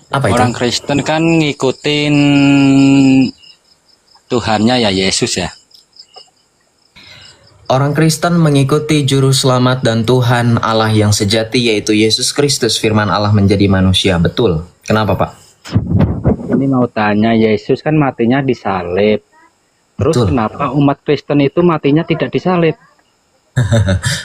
Apa itu? Orang Kristen kan ngikutin Tuhannya ya Yesus ya. Orang Kristen mengikuti juru selamat dan Tuhan Allah yang sejati, yaitu Yesus Kristus, firman Allah menjadi manusia. Betul. Kenapa, Pak? Ini mau tanya, Yesus kan matinya disalib. Terus Betul. kenapa umat Kristen itu matinya tidak disalib?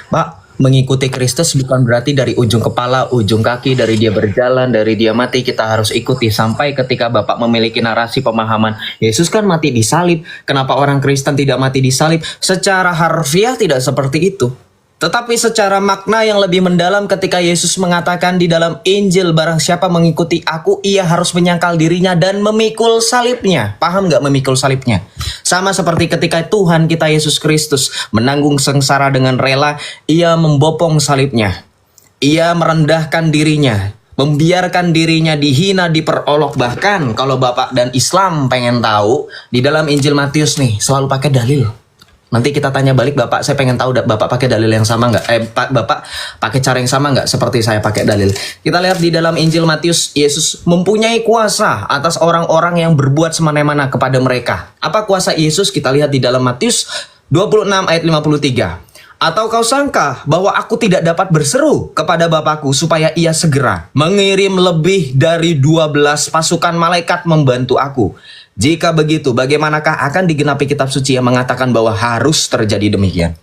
Pak, mengikuti Kristus bukan berarti dari ujung kepala, ujung kaki, dari dia berjalan, dari dia mati, kita harus ikuti. Sampai ketika Bapak memiliki narasi pemahaman, Yesus kan mati disalib, kenapa orang Kristen tidak mati disalib? Secara harfiah tidak seperti itu. Tetapi secara makna yang lebih mendalam ketika Yesus mengatakan di dalam Injil, barang siapa mengikuti aku, ia harus menyangkal dirinya dan memikul salibnya. Paham nggak memikul salibnya? Sama seperti ketika Tuhan kita Yesus Kristus menanggung sengsara dengan rela, ia membopong salibnya. Ia merendahkan dirinya, membiarkan dirinya dihina, diperolok. Bahkan kalau Bapak dan Islam pengen tahu, di dalam Injil Matius nih selalu pakai dalil. Nanti kita tanya balik, Bapak, saya pengen tahu Bapak pakai dalil yang sama nggak? Bapak pakai cara yang sama nggak seperti saya pakai dalil? Kita lihat di dalam Injil Matius, Yesus mempunyai kuasa atas orang-orang yang berbuat semena-mena kepada mereka. Apa kuasa Yesus? Kita lihat di dalam Matius 26 ayat 53. Atau kau sangka bahwa aku tidak dapat berseru kepada Bapakku supaya ia segera mengirim lebih dari 12 pasukan malaikat membantu aku? Jika begitu, bagaimanakah akan digenapi kitab suci yang mengatakan bahwa harus terjadi demikian?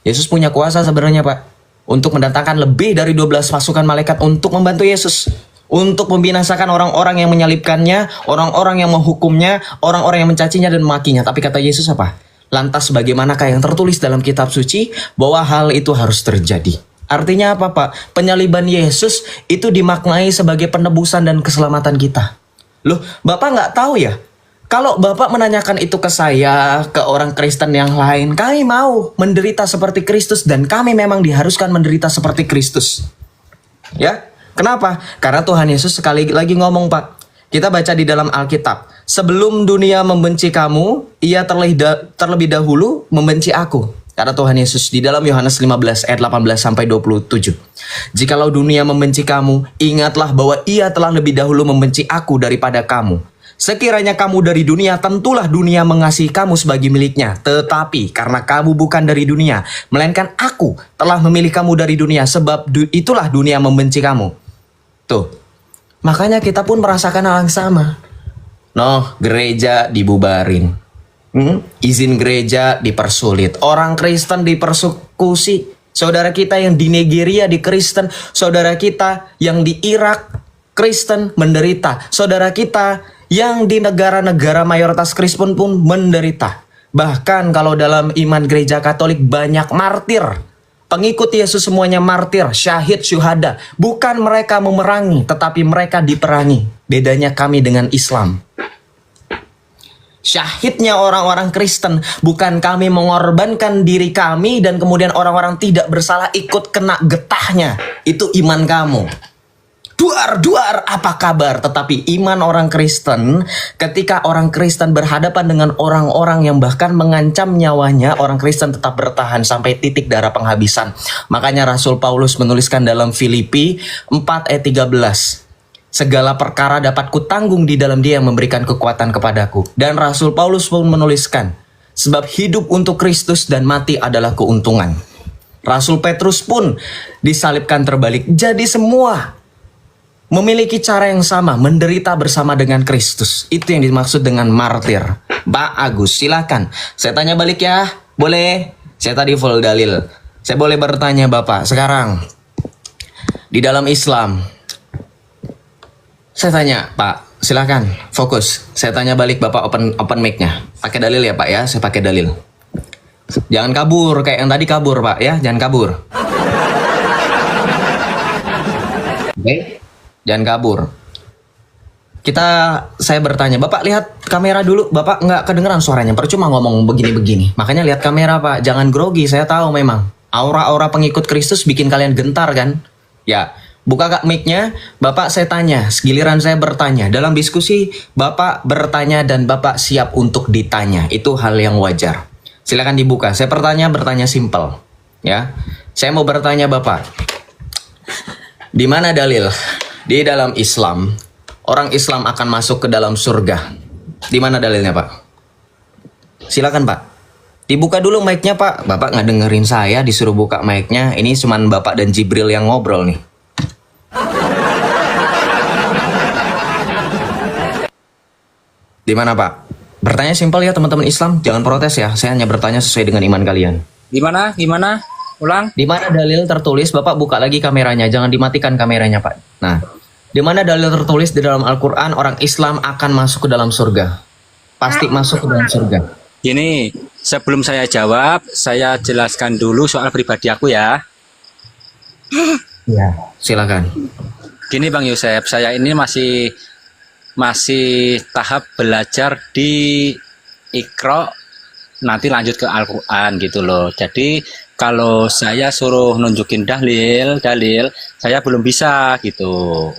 Yesus punya kuasa sebenarnya, Pak, untuk mendatangkan lebih dari 12 pasukan malaikat untuk membantu Yesus, untuk membinasakan orang-orang yang menyalibkannya, orang-orang yang menghukumnya, orang-orang yang mencacinya dan memakinya. Tapi kata Yesus apa? Lantas bagaimanakah yang tertulis dalam kitab suci bahwa hal itu harus terjadi? Artinya apa, Pak? Penyaliban Yesus itu dimaknai sebagai penebusan dan keselamatan kita. Loh, Bapak nggak tahu ya? Kalau Bapak menanyakan itu ke saya, ke orang Kristen yang lain, kami mau menderita seperti Kristus dan kami memang diharuskan menderita seperti Kristus. Ya, kenapa? Karena Tuhan Yesus sekali lagi ngomong, Pak. Kita baca di dalam Alkitab. Sebelum dunia membenci kamu, ia terlebih dahulu membenci aku. Kata Tuhan Yesus di dalam Yohanes 15 ayat 18 sampai 27. Jikalau dunia membenci kamu, ingatlah bahwa ia telah lebih dahulu membenci aku daripada kamu. Sekiranya kamu dari dunia, tentulah dunia mengasihi kamu sebagai miliknya. Tetapi karena kamu bukan dari dunia, melainkan aku telah memilih kamu dari dunia, sebab itulah dunia membenci kamu. Tuh, makanya kita pun merasakan hal yang sama. Noh, gereja dibubarin. Izin gereja dipersulit, orang Kristen dipersekusi, saudara kita yang di Nigeria di Kristen, saudara kita yang di Irak Kristen menderita, saudara kita yang di negara-negara mayoritas Kristen pun menderita. Bahkan kalau dalam iman gereja Katolik banyak martir, pengikut Yesus semuanya martir, syahid, syuhada. Bukan mereka memerangi, tetapi mereka diperangi. Bedanya kami dengan Islam. Syahidnya orang-orang Kristen, bukan kami mengorbankan diri kami dan kemudian orang-orang tidak bersalah ikut kena getahnya. Itu iman kamu. Duar, apa kabar? Tetapi iman orang Kristen, ketika orang Kristen berhadapan dengan orang-orang yang bahkan mengancam nyawanya, orang Kristen tetap bertahan sampai titik darah penghabisan. Makanya Rasul Paulus menuliskan dalam Filipi 4 ayat 13. Segala perkara dapat kutanggung di dalam Dia yang memberikan kekuatan kepadaku. Dan Rasul Paulus pun menuliskan, sebab hidup untuk Kristus dan mati adalah keuntungan. Rasul Petrus pun disalibkan terbalik. Jadi semua memiliki cara yang sama, menderita bersama dengan Kristus. Itu yang dimaksud dengan martir. Pak Agus, silakan. Saya tanya balik ya, boleh? Saya tadi full dalil. Saya boleh bertanya Bapak sekarang. Di dalam Islam, saya tanya, Pak, silakan fokus. Saya tanya balik, Bapak open mic-nya. Pakai dalil ya, Pak ya. Saya pakai dalil. Jangan kabur kayak yang tadi kabur, Pak ya. Jangan kabur. Oke? Jangan kabur. Saya bertanya, Bapak lihat kamera dulu. Bapak nggak kedengeran suaranya. Percuma ngomong begini-begini. Makanya lihat kamera, Pak. Jangan grogi. Saya tahu memang aura-aura pengikut Kristus bikin kalian gentar kan? Ya. Buka kak mic-nya, Bapak saya tanya, giliran saya bertanya. Dalam diskusi, Bapak bertanya dan Bapak siap untuk ditanya. Itu hal yang wajar. Silakan dibuka. Saya bertanya simpel. Ya, saya mau bertanya Bapak. Di mana dalil? Di dalam Islam, orang Islam akan masuk ke dalam surga. Di mana dalilnya, Pak? Silakan, Pak. Dibuka dulu mic-nya, Pak. Bapak nggak dengerin saya, disuruh buka mic-nya. Ini cuman Bapak dan Jibril yang ngobrol nih. Di mana, Pak? Bertanya simpel ya, teman-teman Islam. Jangan protes ya. Saya hanya bertanya sesuai dengan iman kalian. Gimana? Gimana? Ulang. Di mana dalil tertulis? Bapak buka lagi kameranya. Jangan dimatikan kameranya, Pak. Nah, di mana dalil tertulis di dalam Al-Quran orang Islam akan masuk ke dalam surga? Pasti masuk ke dalam surga. Gini, sebelum saya jawab, saya jelaskan dulu soal pribadi aku ya. Ya, silakan. Gini Bang Yosep, saya ini masih tahap belajar di Iqra, nanti lanjut ke Al-Quran gitu loh. Jadi kalau saya suruh nunjukin dalil, saya belum bisa gitu.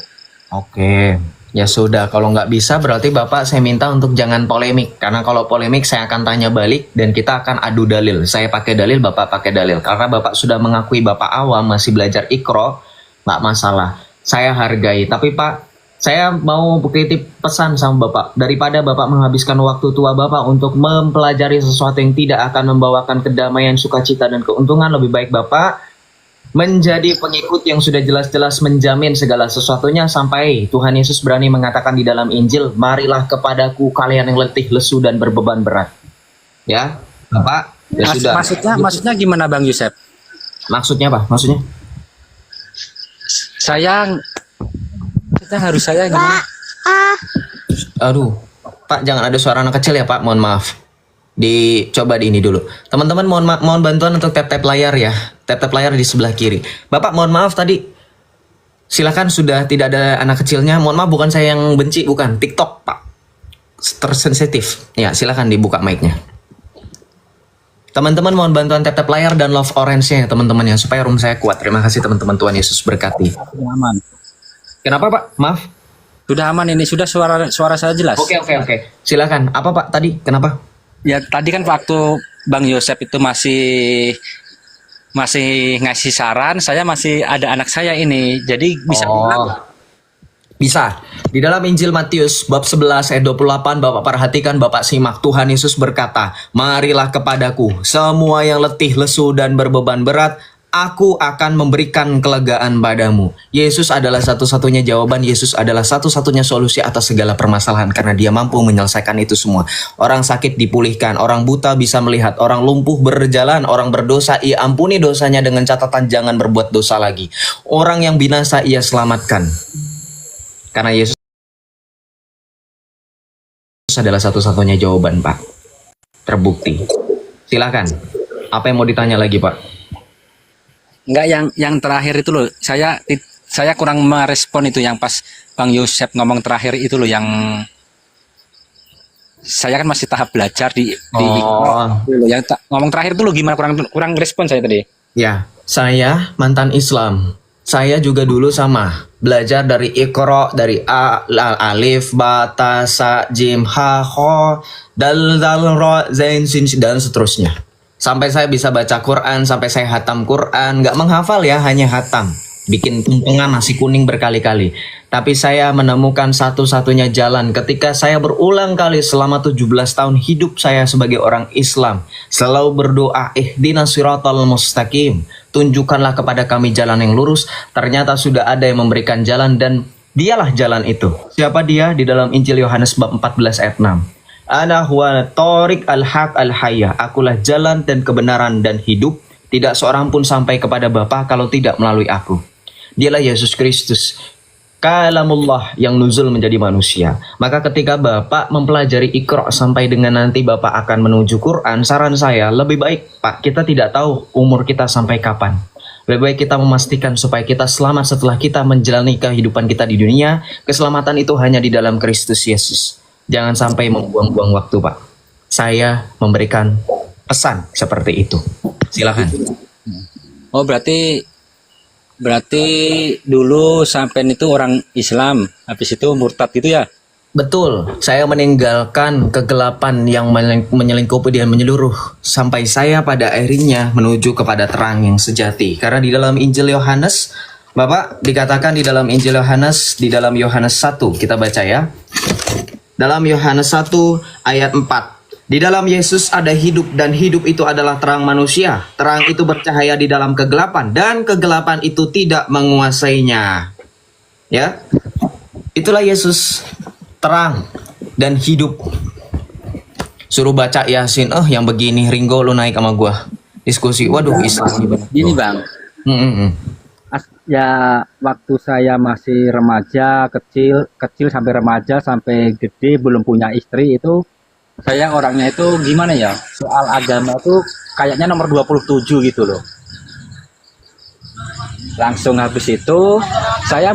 Oke, ya sudah. Kalau nggak bisa berarti Bapak saya minta untuk jangan polemik. Karena kalau polemik saya akan tanya balik dan kita akan adu dalil. Saya pakai dalil, Bapak pakai dalil. Karena Bapak sudah mengakui Bapak awam, masih belajar Iqra, nggak masalah. Saya hargai. Tapi Pak, saya mau titip pesan sama Bapak. Daripada Bapak menghabiskan waktu tua Bapak untuk mempelajari sesuatu yang tidak akan membawakan kedamaian, sukacita, dan keuntungan, lebih baik Bapak menjadi pengikut yang sudah jelas-jelas menjamin segala sesuatunya sampai Tuhan Yesus berani mengatakan di dalam Injil, marilah kepadaku kalian yang letih, lesu, dan berbeban berat. Ya, Bapak, ya sudah. Maksudnya gimana Bang Yosep? Maksudnya apa? Maksudnya? Saya gimana? Aduh, Pak, jangan ada suara anak kecil ya, Pak. Mohon maaf. Coba di ini dulu. Teman-teman mohon bantuan untuk tap-tap layar ya. Tap-tap layar di sebelah kiri. Bapak, mohon maaf tadi. Silakan, sudah tidak ada anak kecilnya. Mohon maaf, bukan saya yang benci, bukan. TikTok, Pak. Tersensitif. Ya, silakan dibuka mic-nya. Teman-teman mohon bantuan tap-tap layar dan love orange-nya ya, teman-teman ya, supaya room saya kuat. Terima kasih teman-teman, Tuhan Yesus berkati. Aman. Kenapa, Pak? Maaf. Sudah aman ini, sudah suara saya jelas. Oke. Silakan. Apa, Pak, tadi? Kenapa? Ya tadi kan waktu Bang Yosep itu masih ngasih saran, saya masih ada anak saya ini. Jadi bisa bilang. Bisa. Di dalam Injil Matius bab 11 ayat 28 Bapak perhatikan, Bapak simak. Tuhan Yesus berkata, marilah kepadaku semua yang letih, lesu, dan berbeban berat, aku akan memberikan kelegaan padamu. Yesus adalah satu-satunya jawaban. Yesus adalah satu-satunya solusi atas segala permasalahan karena dia mampu menyelesaikan itu semua. Orang sakit dipulihkan, orang buta bisa melihat, orang lumpuh berjalan, orang berdosa ia ampuni dosanya dengan catatan jangan berbuat dosa lagi. Orang yang binasa ia selamatkan. Karena Yesus adalah satu-satunya jawaban, Pak. Terbukti. Silakan. Apa yang mau ditanya lagi, Pak? Enggak, yang terakhir itu loh. Saya kurang merespon itu yang pas Bang Yosep ngomong terakhir itu loh, yang saya kan masih tahap belajar di yang ngomong terakhir itu loh, gimana, kurang respon saya tadi. Ya, saya mantan Islam. Saya juga dulu sama, belajar dari Iqra, dari alif, ba, ta, sa, jim, ha, kho, dal, ra, zain, sin, dan seterusnya. Sampai saya bisa baca Quran, sampai saya hatam Quran, nggak menghafal ya, hanya hatam. Bikin tumpengan nasi kuning berkali-kali. Tapi saya menemukan satu-satunya jalan ketika saya berulang kali selama 17 tahun hidup saya sebagai orang Islam. Selalu berdoa, ihdinas siratal mustaqim. Tunjukkanlah kepada kami jalan yang lurus. Ternyata sudah ada yang memberikan jalan dan dialah jalan itu. Siapa dia? Di dalam Injil Yohanes bab 14 ayat 6. Ana huwa tariq al-haq al-hayya. Akulah jalan dan kebenaran dan hidup. Tidak seorang pun sampai kepada Bapa kalau tidak melalui aku. Dialah Yesus Kristus, kalamullah yang nuzul menjadi manusia. Maka ketika Bapak mempelajari Iqra sampai dengan nanti Bapak akan menuju Quran, saran saya lebih baik, Pak, kita tidak tahu umur kita sampai kapan. Lebih baik kita memastikan supaya kita selamat setelah kita menjalani kehidupan kita di dunia. Keselamatan itu hanya di dalam Kristus Yesus. Jangan sampai membuang-buang waktu, Pak. Saya memberikan pesan seperti itu. Silakan. Oh, berarti dulu sampean itu orang Islam, habis itu murtad gitu ya? Betul, saya meninggalkan kegelapan yang menyelingkupi dan menyeluruh sampai saya pada akhirnya menuju kepada terang yang sejati. Karena di dalam Injil Yohanes Bapak, dikatakan di dalam Injil Yohanes, di dalam Yohanes 1, kita baca ya. Dalam Yohanes 1 ayat 4. Di dalam Yesus ada hidup dan hidup itu adalah terang manusia. Terang itu bercahaya di dalam kegelapan dan kegelapan itu tidak menguasainya. Ya. Itulah Yesus, terang dan hidup. Suruh baca Yasin, yang begini Ringo lu naik sama gua. Diskusi. Waduh, Islam Gini Bang, ya waktu saya masih remaja, kecil sampai remaja sampai gede belum punya istri itu saya orangnya itu gimana ya? Soal agama itu kayaknya nomor 27 gitu loh. Langsung habis itu saya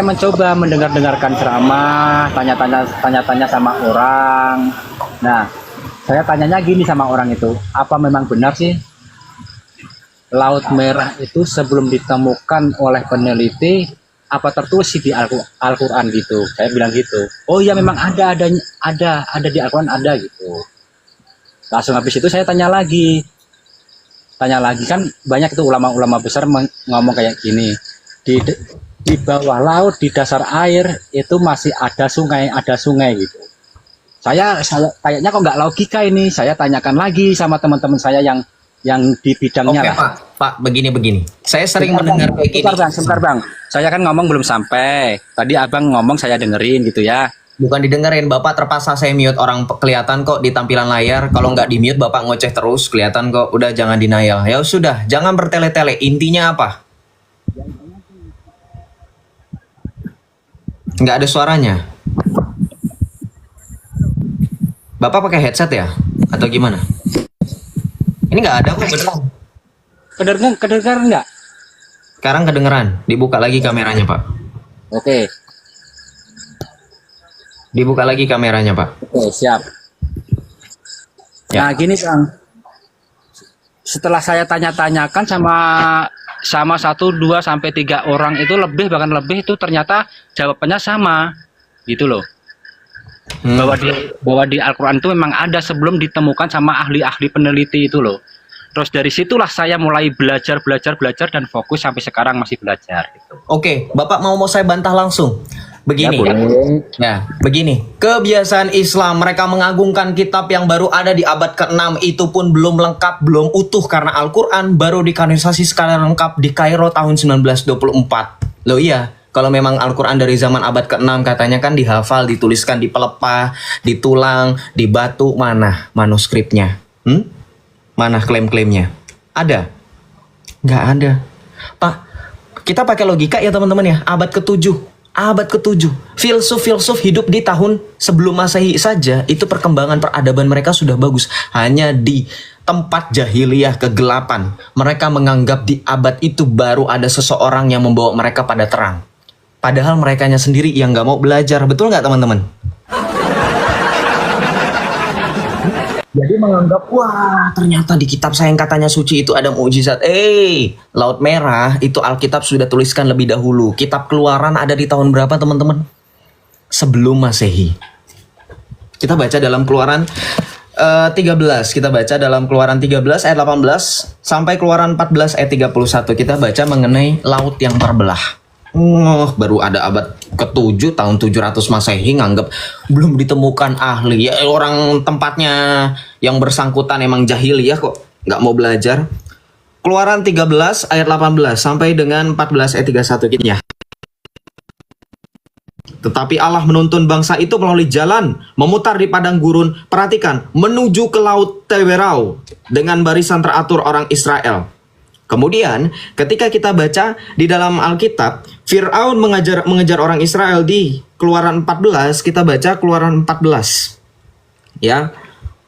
mencoba mendengarkan ceramah, tanya-tanya sama orang. Nah, saya tanyanya gini sama orang itu, apa memang benar sih Laut Merah itu sebelum ditemukan oleh peneliti apa tertulis sih di Al-Quran gitu? Saya bilang gitu. Oh iya memang ada di Al-Quran ada gitu. Langsung habis itu saya tanya lagi kan banyak itu ulama-ulama besar ngomong kayak gini. Di bawah laut di dasar air itu masih ada sungai gitu. Saya kayaknya kok nggak logika ini. Saya tanyakan lagi sama teman-teman saya yang di bidangnya Oke, lah. Pak, begini. Saya sering mendengar kayak gini. Sebentar bang. Saya kan ngomong belum sampai. Tadi abang ngomong saya dengerin gitu ya. Bukan didengerin, Bapak terpaksa saya mute, orang kelihatan kok di tampilan layar. Kalau nggak di mute, Bapak ngoceh terus, kelihatan kok. Udah jangan denial. Ya sudah, jangan bertele-tele. Intinya apa? Nggak ada suaranya. Bapak pakai headset ya? Atau gimana? Ini nggak ada kok, beneran. Kedengar nggak? Sekarang kedengeran. Dibuka lagi kameranya, Pak. Oke. Dibuka lagi kameranya, Pak. Oke, siap. Ya. Nah, gini, Bang. Setelah saya tanya-tanyakan sama 1, 2 sampai 3 orang itu bahkan lebih itu ternyata jawabannya sama. Gitu loh. Bahwa di Al-Quran itu memang ada sebelum ditemukan sama ahli-ahli peneliti itu loh. Terus dari situlah saya mulai belajar dan fokus sampai sekarang masih belajar gitu. Oke, Bapak mau saya bantah langsung. Begini. Ya, begini. Kebiasaan Islam, mereka mengagungkan kitab yang baru ada di abad ke-6 itu pun belum lengkap, belum utuh karena Al-Quran baru dikanisasi secara lengkap di Kairo tahun 1924. Loh iya, kalau memang Al-Quran dari zaman abad ke-6 katanya kan dihafal, dituliskan di pelepah, di tulang, di batu, mana manuskripnya? Mana klaim-klaimnya? Ada? Nggak ada. Pak, kita pakai logika ya teman-teman ya, abad ke-7. Abad ke-7, filsuf hidup di tahun sebelum Masehi saja, itu perkembangan peradaban mereka sudah bagus. Hanya di tempat jahiliyah kegelapan, mereka menganggap di abad itu baru ada seseorang yang membawa mereka pada terang. Padahal merekanya sendiri yang nggak mau belajar. Betul nggak teman-teman? Jadi menganggap, wah ternyata di kitab saya yang katanya suci itu ada mukjizat. Laut Merah itu Alkitab sudah tuliskan lebih dahulu. Kitab Keluaran ada di tahun berapa teman-teman? Sebelum Masehi. Kita baca dalam Keluaran 13. Kita baca dalam Keluaran 13 ayat 18 sampai Keluaran 14 ayat 31. Kita baca mengenai laut yang terbelah. Baru ada abad ke-7 tahun 700 Masehi nganggap belum ditemukan ahli. Ya orang tempatnya yang bersangkutan emang jahiliyah kok, nggak mau belajar. Keluaran 13 ayat 18 sampai dengan 14 ayat 31 gitu ya. Tetapi Allah menuntun bangsa itu melalui jalan memutar di padang gurun, perhatikan, menuju ke laut Teberau dengan barisan teratur orang Israel. Kemudian ketika kita baca di dalam Alkitab, Fir'aun mengejar orang Israel di Keluaran 14, kita baca Keluaran 14. Ya.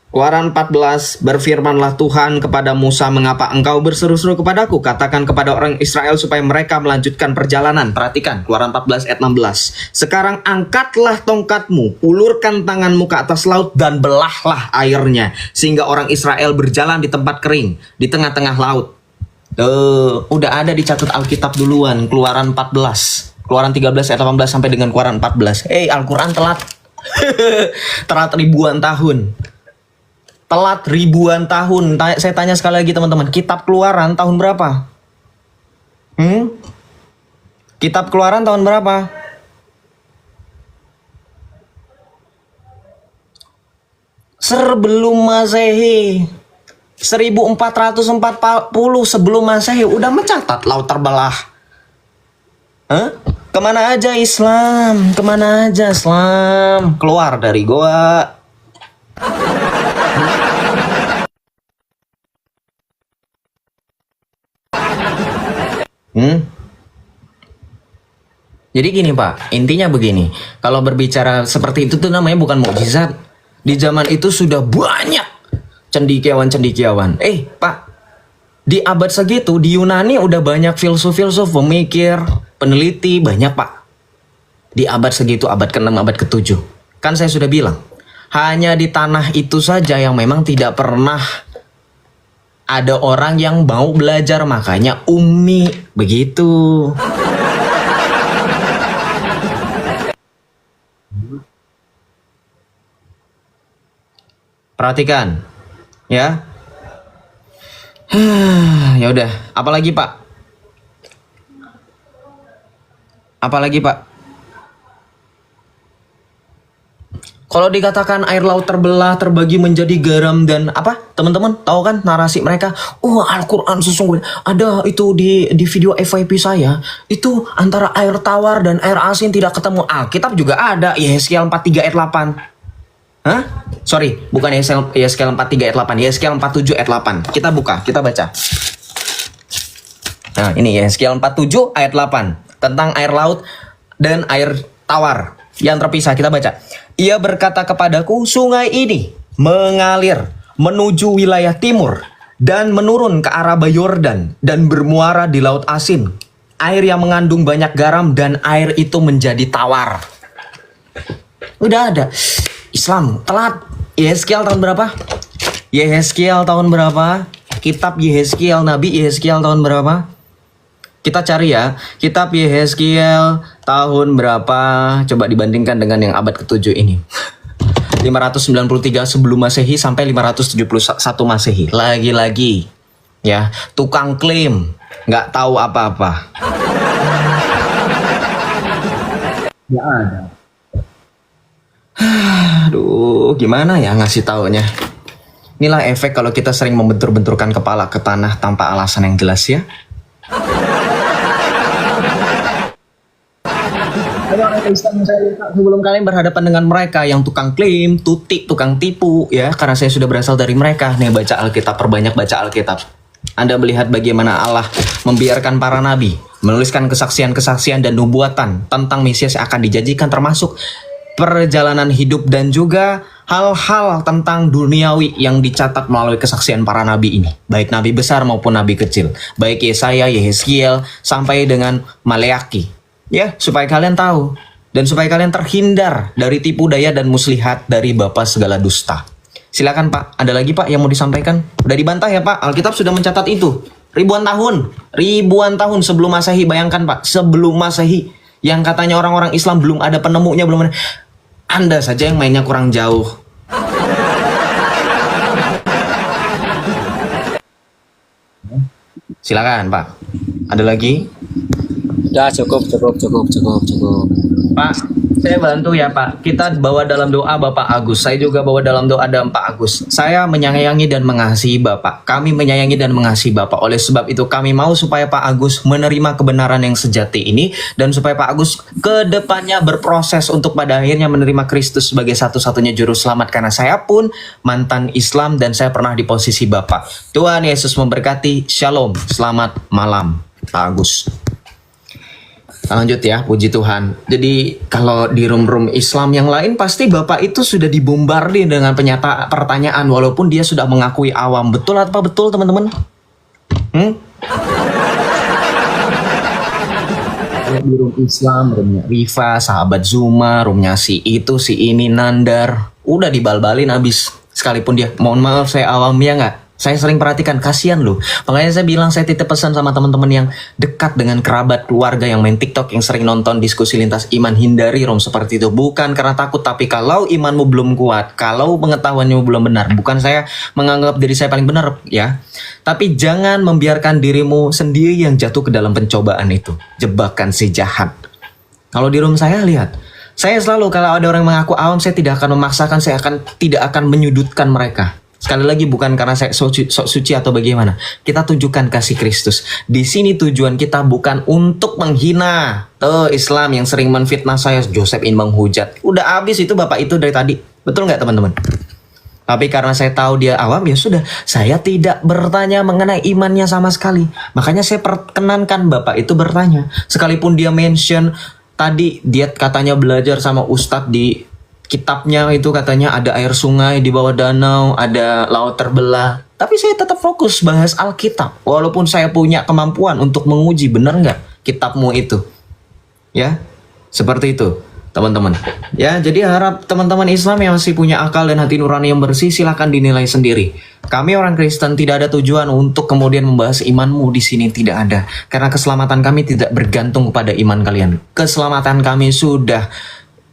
Keluaran 14, berfirmanlah Tuhan kepada Musa, mengapa engkau berseru-seru kepadaku? Katakan kepada orang Israel supaya mereka melanjutkan perjalanan. Perhatikan, Keluaran 14 ayat 16. Sekarang angkatlah tongkatmu, ulurkan tanganmu ke atas laut dan belahlah airnya, sehingga orang Israel berjalan di tempat kering, di tengah-tengah laut. Udah ada dicatat Alkitab duluan, Keluaran 14. Keluaran 13 ayat 18 sampai dengan Keluaran 14. Al-Quran telat. Telat ribuan tahun. Telat ribuan tahun. Saya tanya sekali lagi teman-teman, kitab Keluaran tahun berapa? Kitab Keluaran tahun berapa? Sebelum Masehi. 1440 sebelum Masehi udah mencatat laut terbelah. Hah? Kemana aja Islam? Kemana aja Islam? Keluar dari goa. Jadi gini Pak, intinya begini. Kalau berbicara seperti itu tuh namanya bukan mukjizat. Di zaman itu sudah banyak cendekiawan-cendekiawan. Pak, di abad segitu di Yunani udah banyak filsuf-filsuf, pemikir, peneliti, banyak Pak. Di abad segitu, abad ke-6, abad ke-7. Kan saya sudah bilang, hanya di tanah itu saja yang memang tidak pernah ada orang yang mau belajar, makanya ummi, begitu. Perhatikan, ya. Ya udah, apalagi Pak? Apalagi Pak? Kalau dikatakan air laut terbelah, terbagi menjadi garam dan apa? Teman-teman tahu kan narasi mereka? Al-Quran sesungguhnya ada itu di video FYP saya. Itu antara air tawar dan air asin tidak ketemu. Alkitab juga ada. Yesaya 43 ayat 8. Hah? Sorry, bukan Yesaya 43 ayat 8. Yesaya 47 ayat 8. Kita buka, kita baca. Nah, ini Yesaya 47 ayat 8. Tentang air laut dan air tawar yang terpisah. Kita baca. Ia berkata kepadaku, sungai ini mengalir menuju wilayah timur dan menurun ke arah Yordan dan bermuara di laut asin. Air yang mengandung banyak garam dan air itu menjadi tawar. Udah ada. Islam telat. Yehezkiel tahun berapa? Yehezkiel tahun berapa? Kitab Yehezkiel, Nabi Yehezkiel tahun berapa? Kita cari ya, kitab Yehezkiel tahun berapa? Coba dibandingkan dengan yang abad ke-7 ini. 593 sebelum Masehi sampai 571 Masehi. Lagi-lagi ya, tukang klaim, nggak tahu apa-apa. Ya ada. Aduh, gimana ya ngasih taunya? Inilah efek kalau kita sering membentur-benturkan kepala ke tanah tanpa alasan yang jelas ya. Sebelum kalian berhadapan dengan mereka yang tukang klaim, tutik, tukang tipu ya, karena saya sudah berasal dari mereka. Nih baca Alkitab, perbanyak baca Alkitab. Anda melihat bagaimana Allah membiarkan para nabi menuliskan kesaksian-kesaksian dan nubuatan tentang Mesias yang akan dijanjikan, termasuk perjalanan hidup dan juga hal-hal tentang duniawi yang dicatat melalui kesaksian para nabi ini, baik nabi besar maupun nabi kecil, baik Yesaya, Yehezkiel sampai dengan Maleaki. Ya, supaya kalian tahu dan supaya kalian terhindar dari tipu daya dan muslihat dari bapa segala dusta. Silakan Pak, ada lagi Pak yang mau disampaikan? Udah dibantah ya Pak, Alkitab sudah mencatat itu. Ribuan tahun sebelum Masehi, bayangkan Pak, sebelum Masehi. Yang katanya orang-orang Islam belum ada penemunya, belum ada. Anda saja yang mainnya kurang jauh. Silakan Pak, ada lagi? Udah cukup. Pak, saya bantu ya Pak. Kita bawa dalam doa Bapak Agus. Saya juga bawa dalam doa dan Pak Agus. Saya menyayangi dan mengasihi Bapak. Kami menyayangi dan mengasihi Bapak. Oleh sebab itu kami mau supaya Pak Agus menerima kebenaran yang sejati ini. Dan supaya Pak Agus ke depannya berproses untuk pada akhirnya menerima Kristus sebagai satu-satunya juru selamat. Karena saya pun mantan Islam dan saya pernah di posisi Bapak. Tuhan Yesus memberkati. Shalom. Selamat malam Pak Agus. Lanjut ya, puji Tuhan. Jadi kalau di room-room Islam yang lain pasti Bapak itu sudah dibombardir dengan pertanyaan walaupun dia sudah mengakui awam. Betul atau betul teman-teman? Di room Islam, roomnya Riva, sahabat Zuma, roomnya si itu, si ini, Nandar. Udah dibal-balin abis. Sekalipun dia, mohon maaf saya awam ya nggak? Saya sering perhatikan, kasihan loh. Makanya saya bilang saya titip pesan sama teman-teman yang dekat dengan kerabat keluarga yang main TikTok, yang sering nonton diskusi lintas iman, hindari room seperti itu. Bukan karena takut, tapi kalau imanmu belum kuat, kalau pengetahuanmu belum benar, bukan saya menganggap diri saya paling benar ya. Tapi jangan membiarkan dirimu sendiri yang jatuh ke dalam pencobaan itu, jebakan si jahat. Kalau di room saya lihat, saya selalu kalau ada orang mengaku awam, saya tidak akan memaksakan, tidak akan menyudutkan mereka. Sekali lagi bukan karena saya sok suci atau bagaimana. Kita tunjukkan kasih Kristus. Di sini tujuan kita bukan untuk menghina Islam yang sering menfitnah saya, Joseph ini menghujat. Udah habis itu bapak itu dari tadi. Betul nggak teman-teman? Tapi karena saya tahu dia awam, ya sudah. Saya tidak bertanya mengenai imannya sama sekali. Makanya saya perkenankan bapak itu bertanya. Sekalipun dia mention tadi dia katanya belajar sama ustadz di kitabnya itu katanya ada air sungai di bawah danau, ada laut terbelah. Tapi saya tetap fokus bahas Alkitab. Walaupun saya punya kemampuan untuk menguji benar nggak kitabmu itu. Ya, seperti itu teman-teman. Ya, jadi harap teman-teman Islam yang masih punya akal dan hati nurani yang bersih silakan dinilai sendiri. Kami orang Kristen tidak ada tujuan untuk kemudian membahas imanmu di sini, tidak ada. Karena keselamatan kami tidak bergantung kepada iman kalian. Keselamatan kami sudah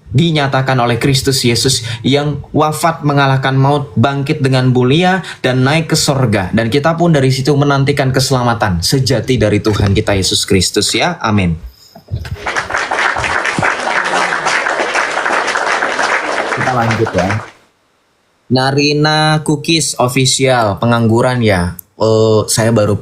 dinyatakan oleh Kristus Yesus yang wafat mengalahkan maut, bangkit dengan mulia dan naik ke sorga. Dan kita pun dari situ menantikan keselamatan sejati dari Tuhan kita Yesus Kristus ya. Amin. Kita lanjut ya. Narina Cookies official, pengangguran ya. Saya baru